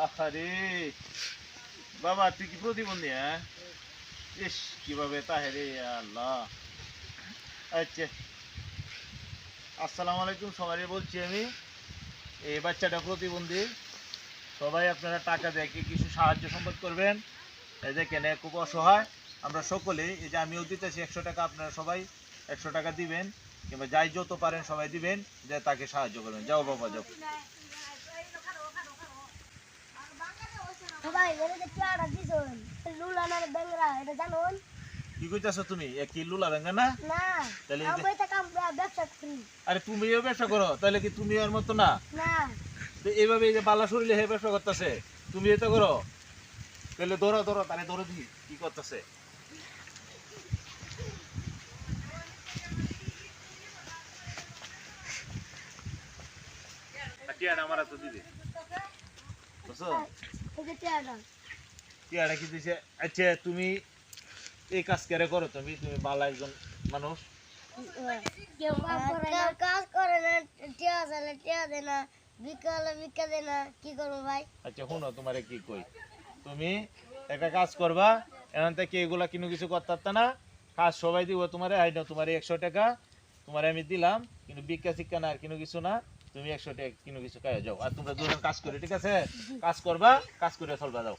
আরে বাবা, তুই কি প্রতিবন্ধী? হ্যাঁ, ইস কিভাবে তাহেরে আল্লাহ। আচ্ছা, আসসালামু আলাইকুম। সবাই বলছি আমি, এই বাচ্চাটা প্রতিবন্ধী। সবাই আপনারা টাকা দিয়ে কিছু সাহায্য সম্পদ করবেন। এই যে কেন খুব অসহায় আমরা সকলেই, এই যে আমিও দিতেছি 100 টাকা, আপনারা সবাই 100 টাকা দিবেন, কিংবা যাই যত পারেন সবাই দিবেন, যে তাকে সাহায্য করবেন। যাও বাবা যাও। সবাই এর যে পেয়ারা দিছন লুলানার বেংরা এটা জানুন? কি কইতাছো তুমি? কি লুলা ব্যাঙ্গা না? না, তাহলে আমি তো কাম ব্যবসা করি। আরে তুমিও ব্যবসা করো, তাহলে কি তুমি এর মতো না? না, তো এইভাবে এই যে বালা শরীরে হে ব্যবসা করতেছে, তুমি এটা করো? তাহলে ধরো ধরো, তাহলে ধরো দি কি করতেছে। টিয়াটা আমার তো দিবে, বুঝছো? এই যে পেয়ারা টিয়াটা কি দিছে? আচ্ছা, তুমি এই কাজ কেন করো? তুমি তুমি বালা একজন মানুষ। কেউ কাজ করে না, টিয়া চালে টিয়া দেয় না, বিকালে বিকা দেয় না, কি করবো ভাই? আচ্ছা শুনো, তোমারে কি কই, তুমি একটা কাজ করবা, এখান থেকে এগুলা কিনো কিছু করতে পারত না, কাজ সবাই দিব তোমারে। আই না, তোমার 100 টাকা তোমারে আমি দিলাম, কিন্তু ভিক্ষা শিক্ষা না আর কিনো কিছু না। তুমি 100 টাকা কিনো কিছু খাইয়া যাও, আর তোমরা দুজন কাজ করে, ঠিক আছে? কাজ করবা, কাজ করে চলবা, যাও।